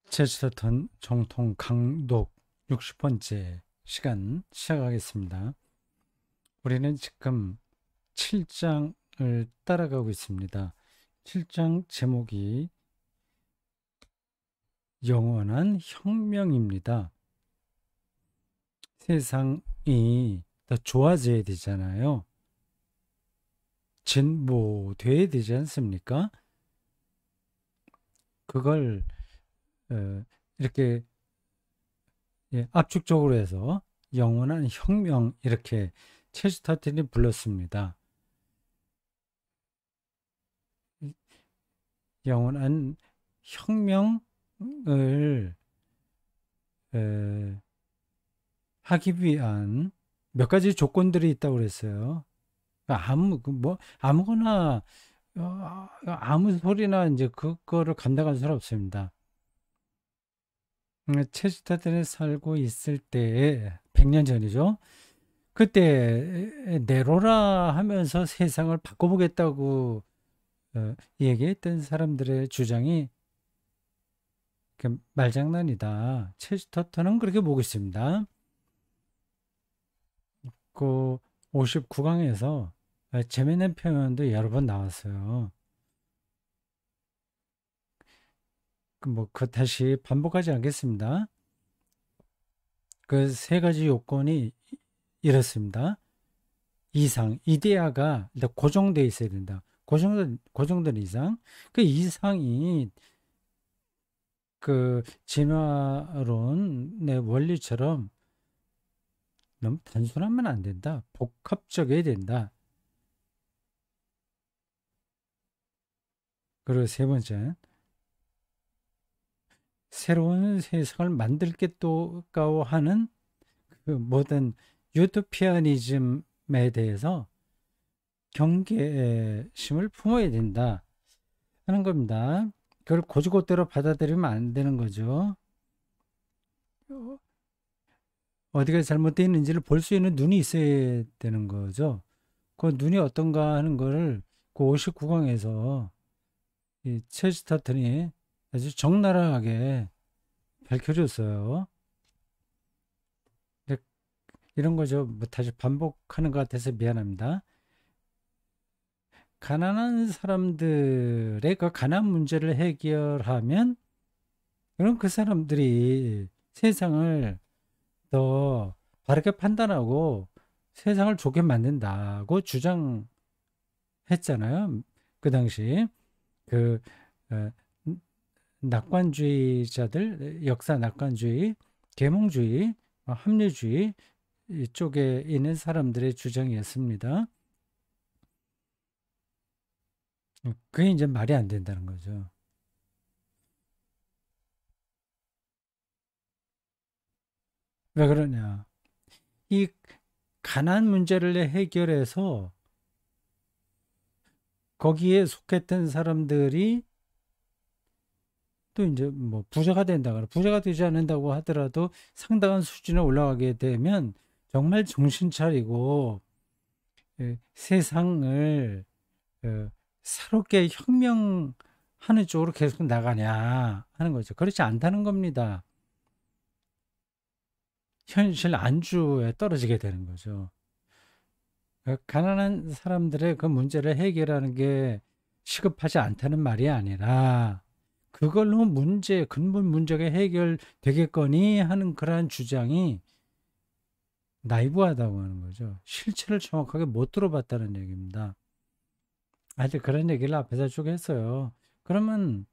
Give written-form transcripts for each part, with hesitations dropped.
제스턴 정통 강독 60번째 시간 시작하겠습니다. 우리는 지금 7장을 따라가고 있습니다. 7장 제목이 영원한 혁명입니다. 세상이 더 좋아져야 되잖아요. 진보돼야 되지 않습니까? 그걸 이렇게 압축적으로 해서 영원한 혁명 이렇게 체스터튼이 불렀습니다. 영원한 혁명을 하기 위한 몇 가지 조건들이 있다고 그랬어요. 아무거나 아무 소리나 이제 그거를 감당할 수는 없습니다. 체스터튼에 살고 있을 때 100년 전이죠. 그때 내로라 하면서 세상을 바꿔보겠다고 얘기했던 사람들의 주장이 말장난이다. 체스터턴은 그렇게 보고 있습니다. 그 59강에서 재미있는 표현도 여러 번 나왔어요. 그 다시 반복하지 않겠습니다. 그 세 가지 요건이 이렇습니다. 이상, 이데아가 일단 고정되어 있어야 된다. 고정된 이상. 그 이상이 그 진화론의 원리처럼 너무 단순하면 안 된다. 복합적이어야 된다. 그리고 세 번째, 새로운 세상을 만들겠다고 하는 그 모든 유토피아니즘에 대해서 경계심을 품어야 된다 하는 겁니다. 그걸 고지고대로 받아들이면 안 되는 거죠. 어디가 잘못되어 있는지를 볼 수 있는 눈이 있어야 되는 거죠. 그 눈이 어떤가 하는 거를 그 59강에서 이 체스터튼이 아주 적나라하게 밝혀줬어요. 이런 거죠. 뭐 다시 반복하는 것 같아서 미안합니다. 가난한 사람들의 그 가난 문제를 해결하면 그럼 그 사람들이 세상을 더 바르게 판단하고 세상을 좋게 만든다고 주장했잖아요. 그 당시 그 어, 낙관주의자들, 역사 낙관주의, 계몽주의, 합리주의 이쪽에 있는 사람들의 주장이었습니다. 그게 이제 말이 안 된다는 거죠. 왜 그러냐? 이 가난 문제를 해결해서 거기에 속했던 사람들이 또 이제 뭐 부자가 된다거나 부자가 되지 않는다고 하더라도 상당한 수준에 올라가게 되면 정말 정신 차리고 세상을 새롭게 혁명하는 쪽으로 계속 나가냐 하는 거죠. 그렇지 않다는 겁니다. 현실 안주에 떨어지게 되는 거죠. 가난한 사람들의 그 문제를 해결하는 게 시급하지 않다는 말이 아니라 그걸로 근본 문제가 해결되겠거니 하는 그러한 주장이 나이브하다고 하는 거죠. 실체를 정확하게 못 들어봤다는 얘기입니다. 하여튼 그런 얘기를 앞에서 쭉 했어요. 그러면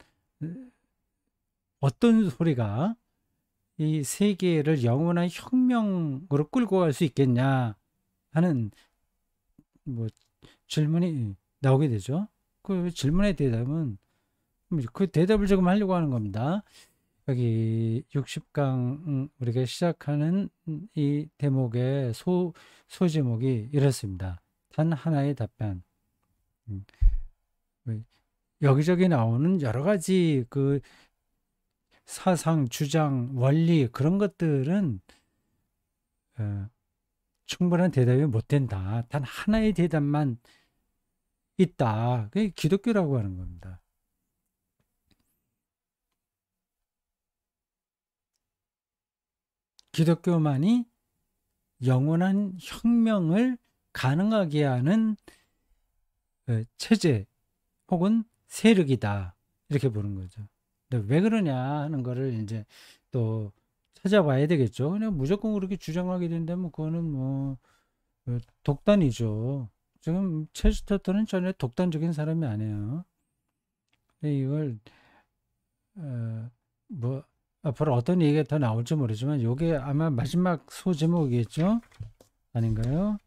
어떤 소리가 이 세계를 영원한 혁명으로 끌고 갈 수 있겠냐 하는 뭐 질문이 나오게 되죠. 그 질문의 대답은 그 대답을 지금 하려고 하는 겁니다. 여기 60강 우리가 시작하는 이 대목의 소제목이 이렇습니다. 단 하나의 답변. 음, 여기저기 나오는 여러 가지 그 사상, 주장, 원리 그런 것들은 어, 충분한 대답이 못 된다. 단 하나의 대답만 있다. 그게 기독교라고 하는 겁니다. 기독교만이 영원한 혁명을 가능하게 하는 체제 혹은 세력이다. 이렇게 보는 거죠. 근데 왜 그러냐 하는 거를 이제 또 찾아봐야 되겠죠. 그냥 무조건 그렇게 주장하게 된다면 그거는 뭐 독단이죠. 지금 체스터턴은 전혀 독단적인 사람이 아니에요. 근데 이걸 뭐 앞으로 어떤 얘기가 더 나올지 모르지만 이게 아마 마지막 소제목이겠죠? 아닌가요?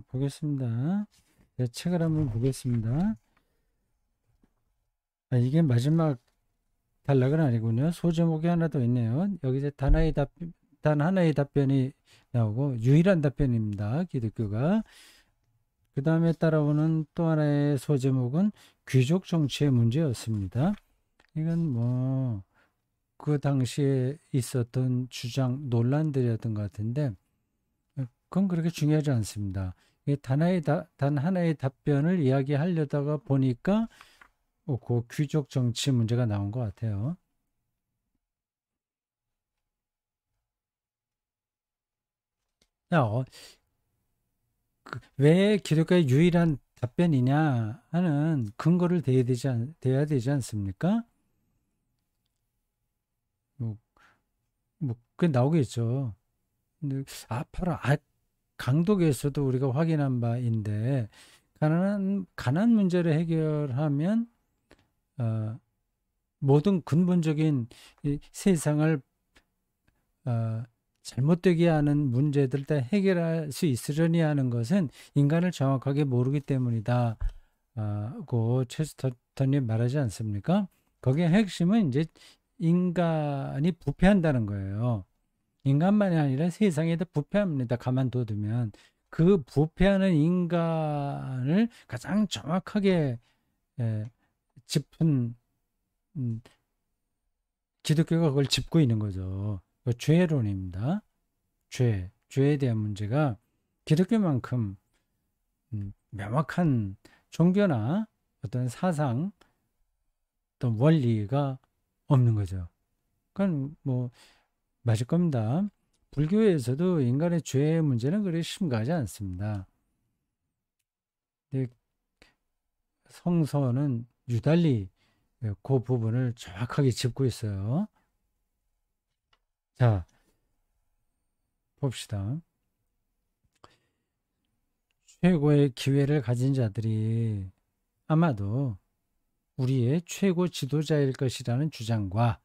보겠습니다. 책을 한번 보겠습니다. 이게 마지막 단락은 아니군요. 소제목이 하나 더 있네요. 여기 이제 단 하나의 답변이 나오고 유일한 답변입니다. 기독교가. 그 다음에 따라오는 또 하나의 소제목은 귀족 정치의 문제였습니다. 이건 뭐 그 당시에 있었던 주장 논란들이었던 것 같은데 그건 그렇게 중요하지 않습니다. 단 하나의 답변을 이야기하려다가 보니까 그 귀족 정치 문제가 나온 것 같아요. 왜 기독교의 유일한 답변이냐 하는 근거를 대야 되지 않습니까? 뭐, 그게 나오겠죠. 근데 바로 강독에서도 우리가 확인한 바인데 가난 문제를 해결하면 모든 근본적인 이 세상을 잘못되게 하는 문제들을 다 해결할 수 있으려니 하는 것은 인간을 정확하게 모르기 때문이다. 고 체스터턴이 말하지 않습니까? 거기에 핵심은 이제 인간이 부패한다는 거예요. 인간만이 아니라 세상에 다 부패합니다. 가만둬두면. 그 부패하는 인간을 가장 정확하게 짚은 기독교가 그걸 짚고 있는 거죠. 죄론입니다. 죄에 대한 문제가 기독교만큼 명확한 종교나 어떤 사상, 어떤 원리가 없는 거죠. 그건 뭐 맞을 겁니다. 불교에서도 인간의 죄의 문제는 그리 심각하지 않습니다. 근데 성서는 유달리 그 부분을 정확하게 짚고 있어요. 자, 봅시다. 최고의 기회를 가진 자들이 아마도 우리의 최고 지도자일 것이라는 주장과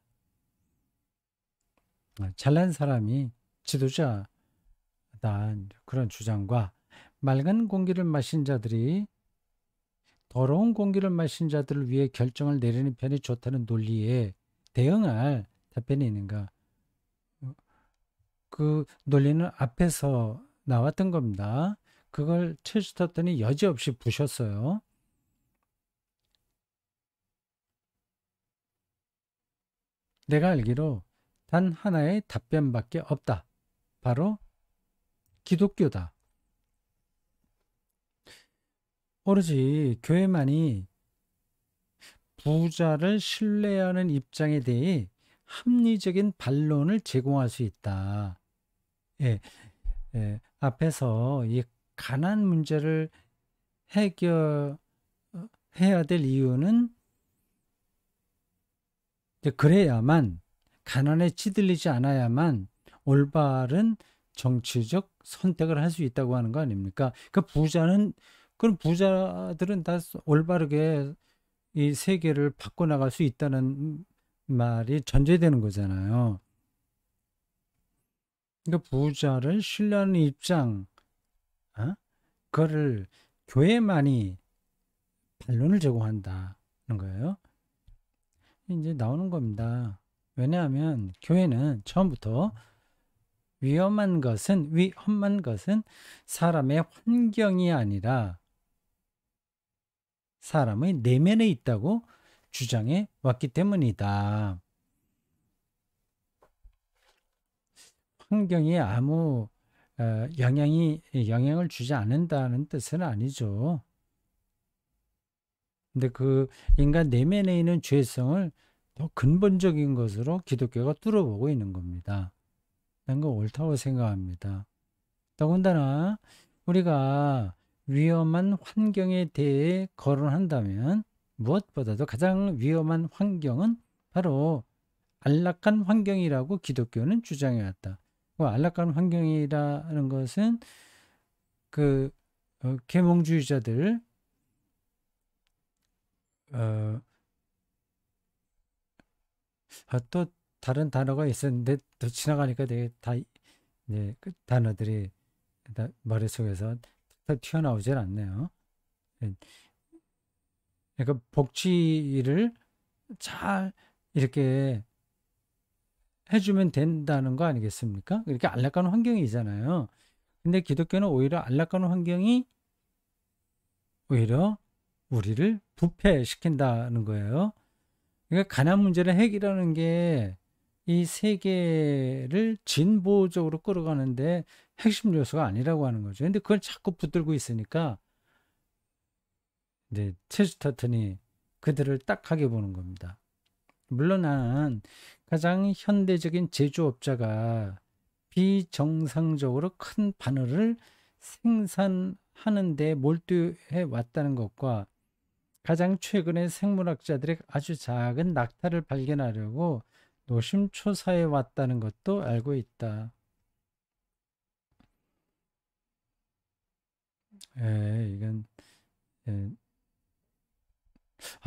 잘난 사람이 지도자다 그런 주장과 맑은 공기를 마신 자들이 더러운 공기를 마신 자들을 위해 결정을 내리는 편이 좋다는 논리에 대응할 답변이 있는가? 그 논리는 앞에서 나왔던 겁니다. 그걸 체스터턴이 여지없이 부셨어요. 내가 알기로 단 하나의 답변밖에 없다. 바로 기독교다. 오로지 교회만이 부자를 신뢰하는 입장에 대해 합리적인 반론을 제공할 수 있다. 예, 앞에서 이 가난 문제를 해결해야 될 이유는 그래야만 가난에 찌들리지 않아야만 올바른 정치적 선택을 할 수 있다고 하는 거 아닙니까? 그럼 부자들은 다 올바르게 이 세계를 바꿔나갈 수 있다는 말이 전제되는 거잖아요. 그러니까 부자를 신뢰하는 입장, 그거를 교회만이 반론을 제공한다는 거예요. 이제 나오는 겁니다. 왜냐하면 교회는 처음부터 위험한 험한 것은 사람의 환경이 아니라 사람의 내면에 있다고 주장해 왔기 때문이다. 환경이 아무 영향을 주지 않는다는 뜻은 아니죠. 근데 그 인간 내면에 있는 죄성을 더 근본적인 것으로 기독교가 뚫어보고 있는 겁니다. 그런 거 옳다고 생각합니다. 더군다나 우리가 위험한 환경에 대해 거론한다면 무엇보다도 가장 위험한 환경은 바로 안락한 환경이라고 기독교는 주장해왔다. 안락한 환경이라는 것은 그 계몽주의자들 어, 또 다른 단어가 있었는데 또 지나가니까 되게 다 네, 그 단어들이 다 머릿속에서 탁 튀어나오질 않네요. 예, 그러니까 복지를 잘 이렇게 해주면 된다는 거 아니겠습니까? 이렇게 안락한 환경이잖아요. 근데 기독교는 오히려 안락한 환경이 오히려 우리를 부패시킨다는 거예요. 그러니까 가난 문제를 해결하는 게 이 세계를 진보적으로 끌어가는데 핵심 요소가 아니라고 하는 거죠. 근데 그걸 자꾸 붙들고 있으니까 이제 체스터턴이 그들을 딱하게 보는 겁니다. 물론 나는 가장 현대적인 제조업자가 비정상적으로 큰 바늘을 생산하는 데 몰두해 왔다는 것과 가장 최근에 생물학자들이 아주 작은 낙타를 발견하려고 노심초사해 왔다는 것도 알고 있다. 이건 예,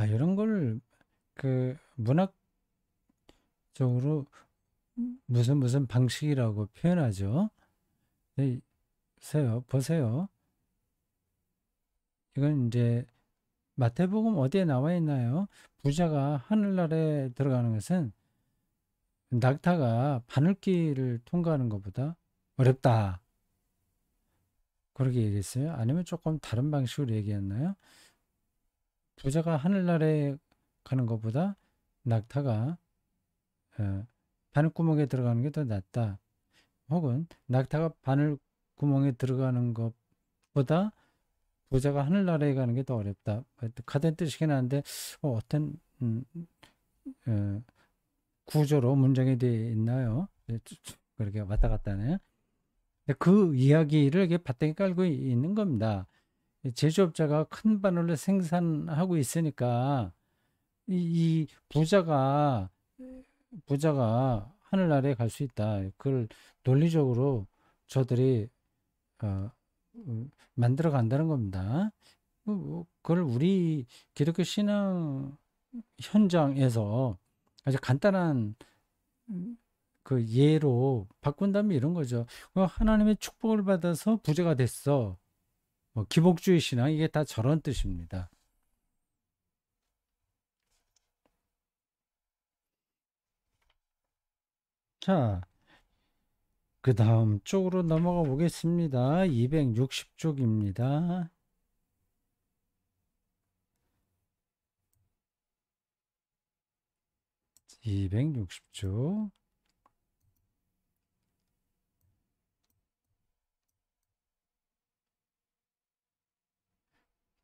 이런 걸 그 문학적으로 무슨 방식이라고 표현하죠. 네, 보세요. 이건 이제 마태복음 어디에 나와 있나요? 부자가 하늘나라에 들어가는 것은 낙타가 바늘길을 통과하는 것보다 어렵다. 그렇게 얘기했어요. 아니면 조금 다른 방식으로 얘기했나요? 부자가 하늘나라에 가는 것보다 낙타가 어, 바늘구멍에 들어가는 게 더 낫다. 혹은 낙타가 바늘구멍에 들어가는 것보다 부자가 하늘나라에 가는 게 더 어렵다. 같은 뜻이긴 한데 어떤 어, 구조로 문장이 되어 있나요? 그렇게 왔다 갔다 하네요. 그 이야기를 이렇게 바탕에 깔고 있는 겁니다. 제조업자가 큰 바늘을 생산하고 있으니까 이 부자가 하늘나라에 갈 수 있다. 그걸 논리적으로 저들이 어, 만들어 간다는 겁니다. 그걸 우리 기독교 신앙 현장에서 아주 간단한 그 예로 바꾼다면 이런 거죠. 하나님의 축복을 받아서 부자가 됐어. 뭐 기복주의 신앙 이게 다 저런 뜻입니다. 자, 그 다음 쪽으로 넘어가 보겠습니다. 260쪽입니다. 260쪽.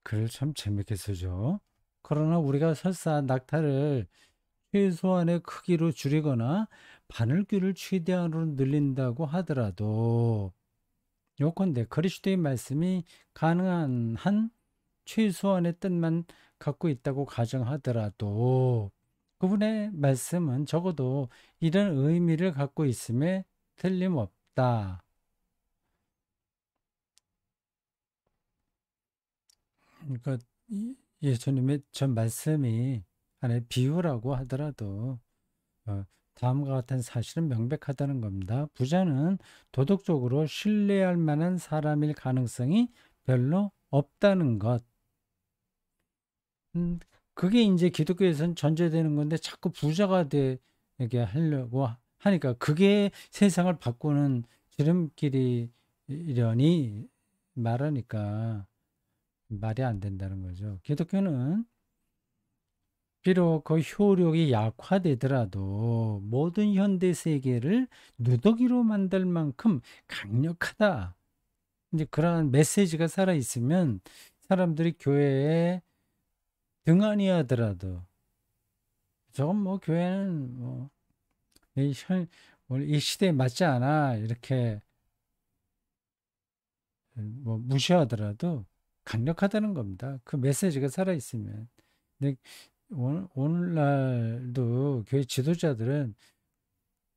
글을 참 재밌게 쓰죠. 그러나 우리가 설사 낙타를 최소한의 크기로 줄이거나 바늘귀를 최대한으로 늘린다고 하더라도 요컨대 그리스도의 말씀이 가능한 한 최소한의 뜻만 갖고 있다고 가정하더라도 그분의 말씀은 적어도 이런 의미를 갖고 있음에 틀림없다. 그러니까 예수님의 전 말씀이 안에 비유라고 하더라도 어, 다음과 같은 사실은 명백하다는 겁니다. 부자는 도덕적으로 신뢰할 만한 사람일 가능성이 별로 없다는 것. 그게 이제 기독교에서는 전제되는 건데 자꾸 부자가 되게 하려고 하니까 그게 세상을 바꾸는 지름길이려니 말하니까 말이 안 된다는 거죠. 기독교는 비록 그 효력이 약화되더라도 모든 현대 세계를 누더기로 만들 만큼 강력하다. 이제 그러한 메시지가 살아 있으면 사람들이 교회에 등한히 하더라도 저건 뭐 교회는 뭐 이 시대에 맞지 않아 이렇게 뭐 무시하더라도 강력하다는 겁니다. 그 메시지가 살아 있으면. 근데 오늘날도 교회 지도자들은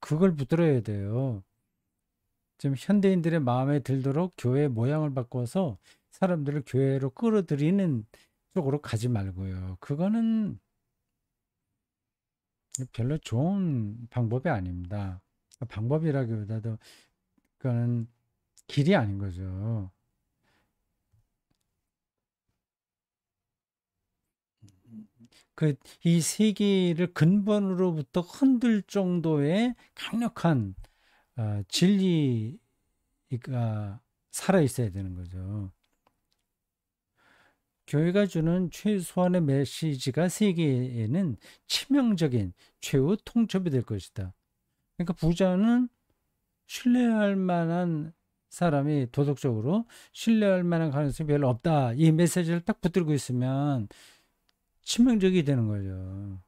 그걸 붙들어야 돼요. 좀 현대인들의 마음에 들도록 교회 모양을 바꿔서 사람들을 교회로 끌어들이는 쪽으로 가지 말고요. 그거는 별로 좋은 방법이 아닙니다. 방법이라기보다도 그거는 길이 아닌 거죠. 이 세계를 근본으로부터 흔들 정도의 강력한 진리가 살아 있어야 되는 거죠. 교회가 주는 최소한의 메시지가 세계에는 치명적인 최후 통첩이 될 것이다. 그러니까 부자는 신뢰할 만한 사람이 도덕적으로 신뢰할 만한 가능성이 별로 없다. 이 메시지를 딱 붙들고 있으면 치명적이 되는 거죠.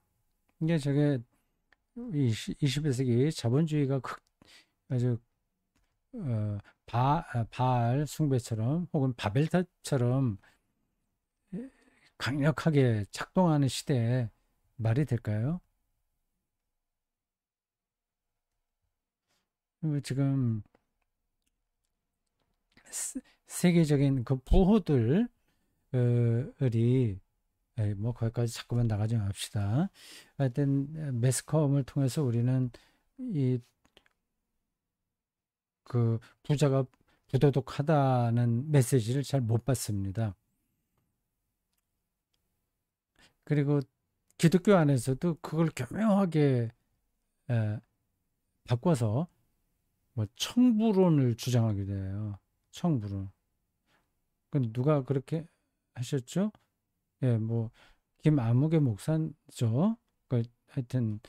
이게 저게 21세기 자본주의가 아주 바알 숭배처럼 혹은 바벨탑처럼 강력하게 작동하는 시대에 말이 될까요? 지금 세계적인 그 부호들이 뭐 거기까지 자꾸만 나가지 맙시다. 하여튼 매스컴을 통해서 우리는 이 그 부자가 부도덕하다는 메시지를 잘 못 받습니다. 그리고 기독교 안에서도 그걸 교묘하게 에, 바꿔서 뭐 청부론을 주장하게 돼요. 청부론. 그 누가 그렇게 하셨죠? 예, 뭐 김아무개 목사죠. 그 하여튼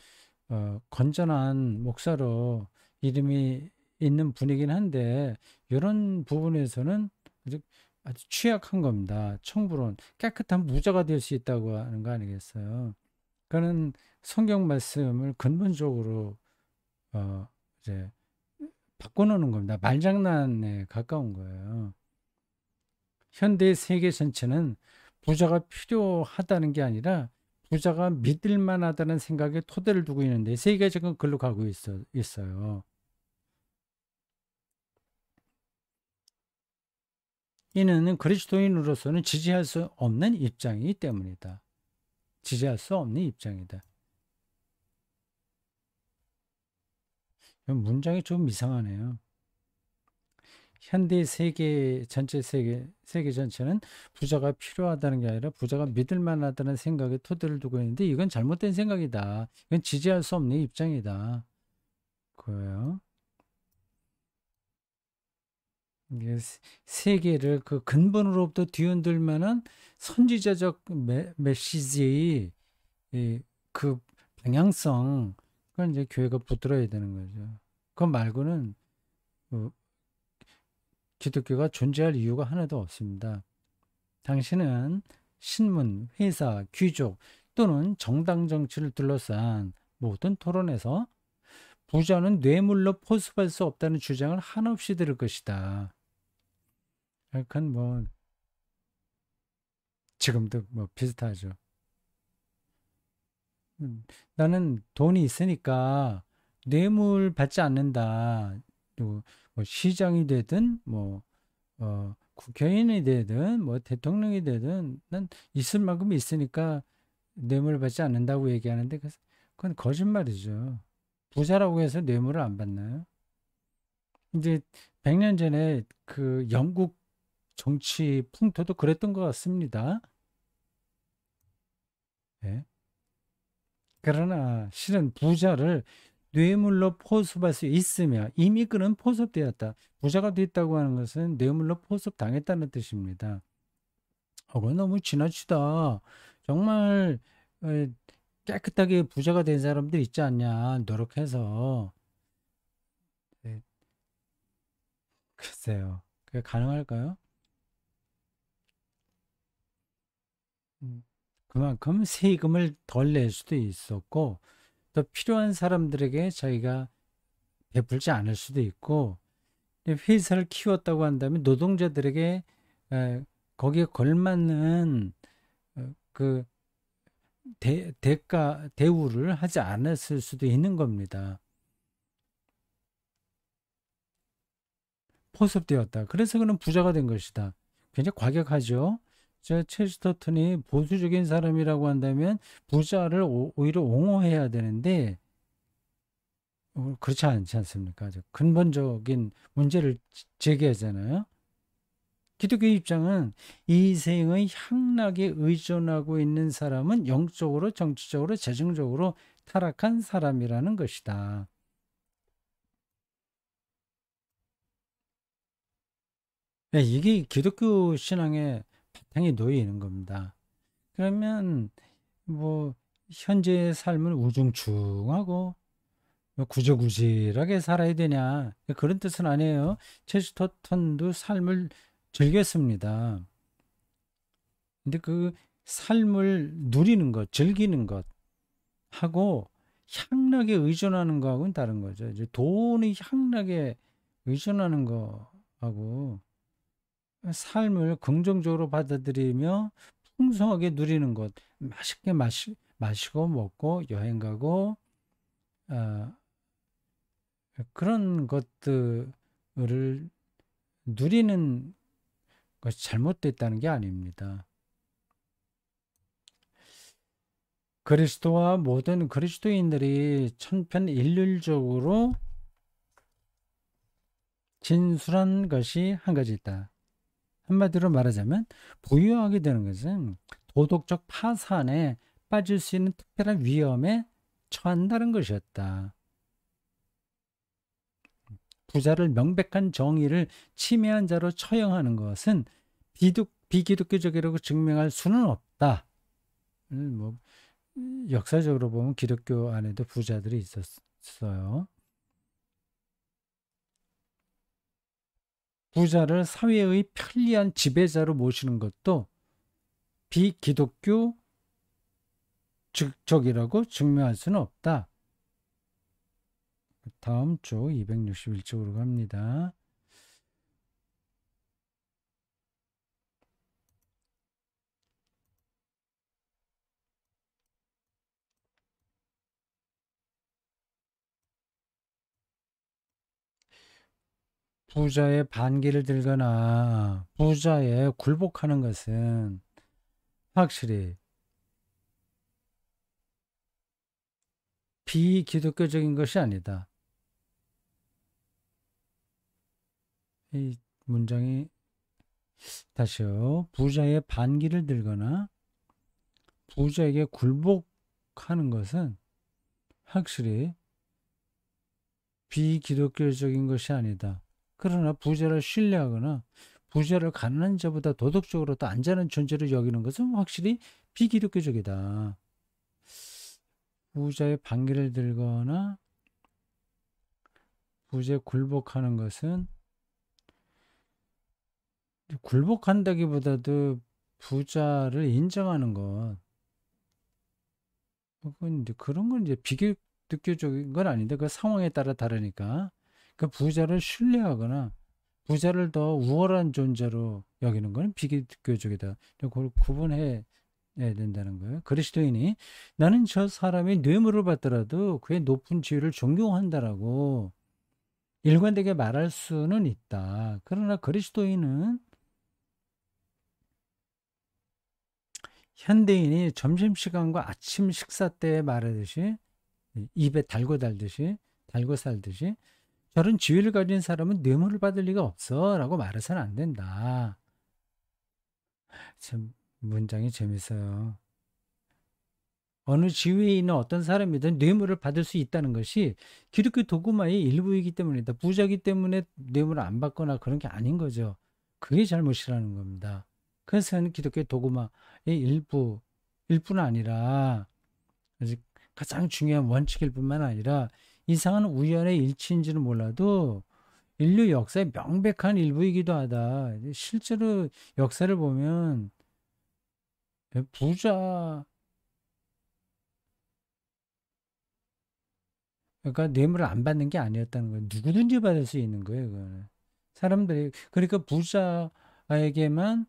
건전한 목사로 이름이 있는 분이긴 한데 이런 부분에서는 아주, 아주 취약한 겁니다. 청부론 깨끗한 무자가 될 수 있다고 하는 거 아니겠어요? 그는 성경 말씀을 근본적으로 어, 이제 바꿔놓는 겁니다. 말장난에 가까운 거예요. 현대 세계 전체는 부자가 필요하다는 게 아니라 부자가 믿을 만하다는 생각에 토대를 두고 있는데 세계가 지금 글로 가고 있어요. 이는 그리스도인으로서는 지지할 수 없는 입장이기 때문이다. 지지할 수 없는 입장이다. 문장이 좀 이상하네요. 현대 세계 전체는 부자가 필요하다는 게 아니라 부자가 믿을 만하다는 생각에 토대를 두고 있는데 이건 잘못된 생각이다. 이건 지지할 수 없는 입장이다. 그거예요. 이게 세계를 그 근본으로부터 뒤흔들 만한 선지자적 메시지의 그 방향성, 그걸 이제 교회가 붙들어야 되는 거죠. 그거 말고는 어, 기독교가 존재할 이유가 하나도 없습니다. 당신은 신문, 회사, 귀족 또는 정당 정치를 둘러싼 모든 토론에서 부자는 뇌물로 포섭할 수 없다는 주장을 한없이 들을 것이다. 그건 뭐 지금도 뭐 비슷하죠. 나는 돈이 있으니까 뇌물 받지 않는다. 또 뭐 시장이 되든 뭐 국회의원이 되든 뭐 대통령이 되든 난 있을 만큼 있으니까 뇌물 받지 않는다고 얘기하는데 그건 거짓말이죠. 부자라고 해서 뇌물을 안 받나요? 이제 100년 전에 그 영국 정치 풍토도 그랬던 것 같습니다. 예. 그러나 실은 부자를 뇌물로 포섭할 수 있으며 이미 그는 포섭되었다. 부자가 됐다고 하는 것은 뇌물로 포섭당했다는 뜻입니다. 그건 너무 지나치다. 정말 어, 깨끗하게 부자가 된 사람들 있지 않냐. 노력해서. 네, 글쎄요. 그게 가능할까요? 음, 그만큼 세금을 덜 낼 수도 있었고, 또 필요한 사람들에게 저희가 베풀지 않을 수도 있고, 회사를 키웠다고 한다면 노동자들에게 거기에 걸맞는 그 대우를 하지 않았을 수도 있는 겁니다. 포섭되었다. 그래서 그는 부자가 된 것이다. 굉장히 과격하죠. 저 체스터턴이 보수적인 사람이라고 한다면 부자를 오히려 옹호해야 되는데 그렇지 않지 않습니까? 근본적인 문제를 제기하잖아요. 기독교 입장은 이생의 향락에 의존하고 있는 사람은 영적으로, 정치적으로, 재정적으로 타락한 사람이라는 것이다. 네, 이게 기독교 신앙의 바탕에 놓여 있는 겁니다. 그러면 뭐 현재의 삶을 우중충하고 구질구질하게 살아야 되냐 그런 뜻은 아니에요. 체스터턴도 삶을 즐겼습니다. 근데 그 삶을 누리는 것, 즐기는 것 하고 향락에 의존하는 거하고는 다른 거죠. 이제 돈의 향락에 의존하는 거하고 삶을 긍정적으로 받아들이며 풍성하게 누리는 것, 맛있게 마시고 먹고 여행 가고 그런 것들을 누리는 것이 잘못됐다는 게 아닙니다. 그리스도와 모든 그리스도인들이 천편일률적으로 진술한 것이 한 가지 있다. 한마디로 말하자면 부유하게 되는 것은 도덕적 파산에 빠질 수 있는 특별한 위험에 처한다는 것이었다. 부자를 명백한 정의를 침해한 자로 처형하는 것은 비기독교적이라고 증명할 수는 없다. 뭐 역사적으로 보면 기독교 안에도 부자들이 있었어요. 부자를 사회의 편리한 지배자로 모시는 것도 비기독교 적이라고 증명할 수는 없다. 다음 주 261쪽으로 갑니다. 부자의 반기를 들거나 부자에 굴복하는 것은 확실히 비기독교적인 것이 아니다. 이 문장이 다시요. 부자의 반기를 들거나 부자에게 굴복하는 것은 확실히 비기독교적인 것이 아니다. 그러나 부자를 신뢰하거나 부자를 가난한 자보다 도덕적으로 더 안전한 존재로 여기는 것은 확실히 비기독교적이다. 부자의 반기를 들거나 부자에 굴복하는 것은 굴복한다기보다도 부자를 인정하는 것. 그런 건 이제 비교적인 건 아닌데 그 상황에 따라 다르니까 그 부자를 신뢰하거나 부자를 더 우월한 존재로 여기는 건 비기독교적이다. 그걸 구분해야 된다는 거예요. 그리스도인이 나는 저 사람이 뇌물을 받더라도 그의 높은 지위를 존경한다라고 일관되게 말할 수는 있다. 그러나 그리스도인은 현대인이 점심시간과 아침 식사 때 말하듯이 입에 달고 살듯이 저런 지위를 가진 사람은 뇌물을 받을 리가 없어 라고 말해서는 안 된다. 참 문장이 재밌어요. 어느 지위에 있는 어떤 사람이든 뇌물을 받을 수 있다는 것이 기독교 도구마의 일부이기 때문이다. 부자기 때문에 뇌물을 안 받거나 그런 게 아닌 거죠. 그게 잘못이라는 겁니다. 그래서 기독교 도구마의 일부는 아니라 가장 중요한 원칙일 뿐만 아니라 이상한 우연의 일치인지는 몰라도 인류 역사의 명백한 일부이기도 하다. 실제로 역사를 보면 부자, 그러니까 뇌물을 안 받는 게 아니었다는 거예요. 누구든지 받을 수 있는 거예요, 그거는. 사람들이, 그러니까 부자에게만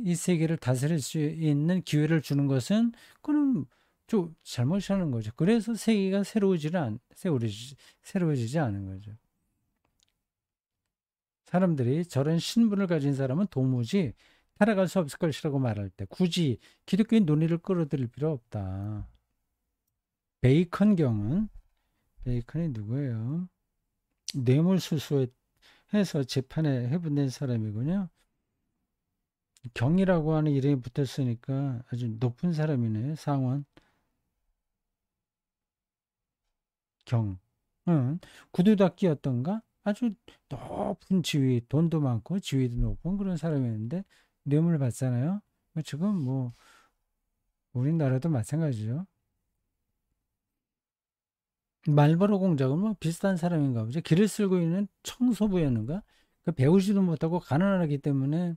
이 세계를 다스릴 수 있는 기회를 주는 것은, 그건 좀 잘못하는 거죠. 그래서 세계가 새로워지지 않은 거죠. 사람들이 저런 신분을 가진 사람은 도무지 살아갈 수 없을 것이라고 말할 때 굳이 기독교인 논의를 끌어들일 필요 없다. 베이컨경은, 베이컨이 누구예요? 뇌물수수해서 재판에 해분된 사람이군요. 경이라고 하는 이름이 붙었으니까 아주 높은 사람이네. 상원 경. 응. 구두닦이였던가? 아주 높은 지위, 돈도 많고 지위도 높은 그런 사람이었는데 뇌물 받잖아요. 지금 뭐 우리나라도 마찬가지죠. 말버로 공작은 뭐 비슷한 사람인가 보죠. 길을 쓸고 있는 청소부였는가? 그 배우지도 못하고 가난하기 때문에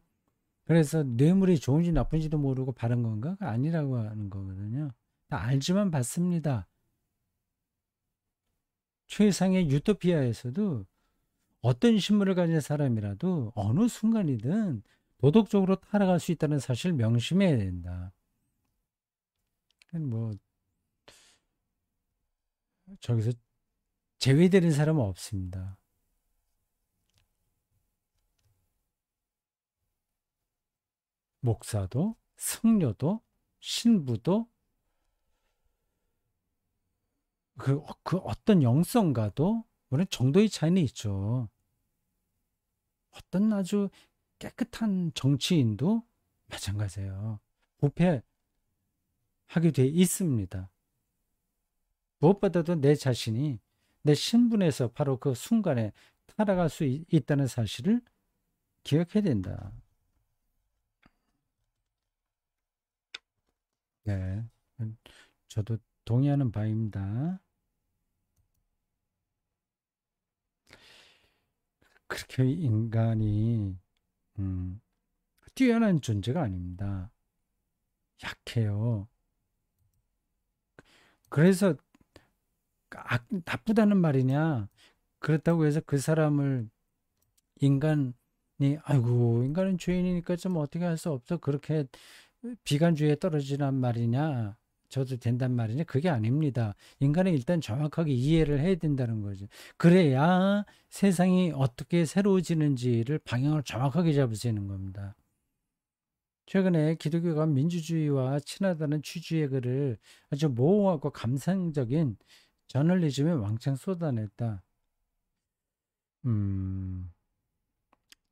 그래서 뇌물이 좋은지 나쁜지도 모르고 바른 건가? 아니라고 하는 거거든요. 다 알지만 받습니다. 최상의 유토피아에서도 어떤 신분을 가진 사람이라도 어느 순간이든 도덕적으로 타락할 수 있다는 사실을 명심해야 된다. 뭐 저기서 제외되는 사람은 없습니다. 목사도, 승려도, 신부도, 그 어떤 영성가도, 물론 정도의 차이는 있죠. 어떤 아주 깨끗한 정치인도 마찬가지예요. 부패하게 돼 있습니다. 무엇보다도 내 자신이 내 신분에서 바로 그 순간에 타락할 수 있다는 사실을 기억해야 된다. 네. 저도 동의하는 바입니다. 그렇게 인간이 음, 뛰어난 존재가 아닙니다. 약해요. 그래서 나쁘다는 말이냐? 그렇다고 해서 그 사람을 인간이 아이고 인간은 죄인이니까 좀 어떻게 할 수 없어 그렇게 비관주의에 떨어지란 말이냐? 저도 된단 말이냐? 그게 아닙니다. 인간은 일단 정확하게 이해를 해야 된다는 거죠. 그래야 세상이 어떻게 새로워지는지를 방향을 정확하게 잡을 수 있는 겁니다. 최근에 기독교가 민주주의와 친하다는 취지의 글을 아주 모호하고 감상적인 저널리즘에 왕창 쏟아냈다. 음,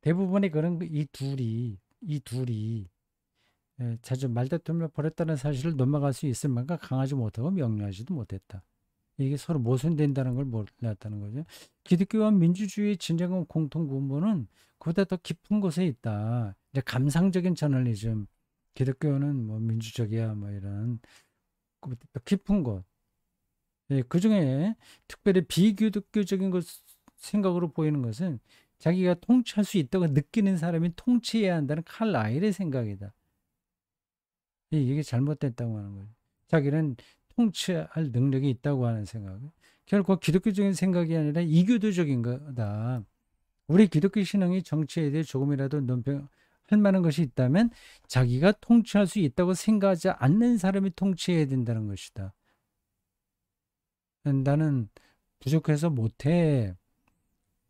대부분의 그런 이 둘이 자주 말다툼을 벌였다는 사실을 넘어갈 수 있을 만큼 강하지 못하고 명료하지도 못했다. 이게 서로 모순된다는 걸 몰랐다는 거죠. 기독교와 민주주의의 진정한 공통 분모는 그보다 더 깊은 곳에 있다. 이제 감상적인 저널리즘, 기독교는 뭐 민주적이야 뭐 이런 그보다 더 깊은 곳. 예, 그 중에 특별히 비기독교적인 것 생각으로 보이는 것은 자기가 통치할 수 있다고 느끼는 사람이 통치해야 한다는 칼라일의 생각이다. 이게 잘못됐다고 하는 거죠. 자기는 통치할 능력이 있다고 하는 생각. 결국 기독교적인 생각이 아니라 이교도적인 거다. 우리 기독교 신앙이 정치에 대해 조금이라도 논평할 만한 것이 있다면 자기가 통치할 수 있다고 생각하지 않는 사람이 통치해야 된다는 것이다. 나는 부족해서 못해.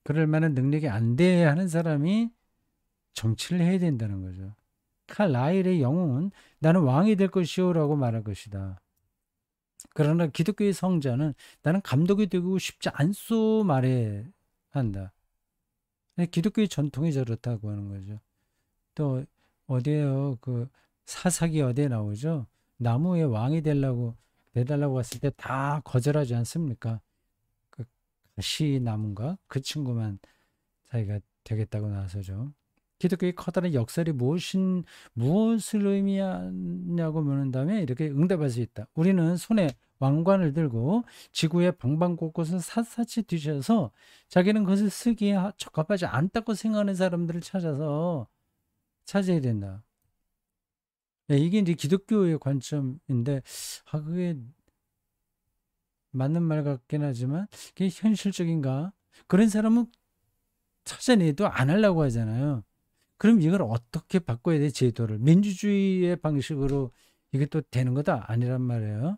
그럴 만한 능력이 안 돼 하는 사람이 정치를 해야 된다는 거죠. 칼라일의 영웅은 나는 왕이 될 것이오라고 말할 것이다. 그러나 기독교의 성자는 나는 감독이 되고 싶지 않소 말해야 한다. 기독교의 전통이 저렇다고 하는 거죠. 또 어디에요? 그 사사기 어디에 나오죠? 나무의 왕이 되려고 내달라고 했을 때 다 거절하지 않습니까? 그 가시나무인가? 그 친구만 자기가 되겠다고 나서죠. 기독교의 커다란 역설이 무엇을 의미하냐고 묻는다면 이렇게 응답할 수 있다. 우리는 손에 왕관을 들고 지구의 방방곳곳을 샅샅이 뒤져서 자기는 그것을 쓰기에 적합하지 않다고 생각하는 사람들을 찾아야 된다. 예, 이게 이제 기독교의 관점인데, 그게 맞는 말 같긴 하지만, 그게 현실적인가? 그런 사람은 찾아내도 안 하려고 하잖아요. 그럼 이걸 어떻게 바꿔야 돼, 제도를? 민주주의의 방식으로 이게 또 되는 것도 아니란 말이에요.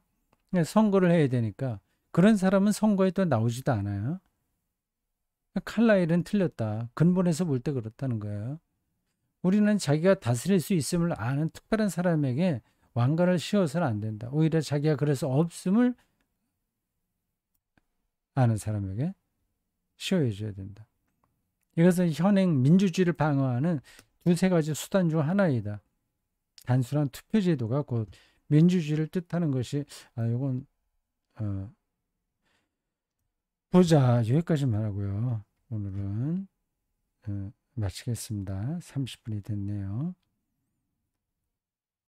그냥 선거를 해야 되니까. 그런 사람은 선거에 또 나오지도 않아요. 칼라일은 틀렸다. 근본에서 볼 때 그렇다는 거예요. 우리는 자기가 다스릴 수 있음을 아는 특별한 사람에게 왕관을 씌워서는 안 된다. 오히려 자기가 그래서 없음을 아는 사람에게 씌워줘야 된다. 이것은 현행 민주주의를 방어하는 두세 가지 수단 중 하나이다. 단순한 투표제도가 곧 민주주의를 뜻하는 것이, 이건 보자. 여기까지만 하고요. 오늘은 마치겠습니다. 30분이 됐네요.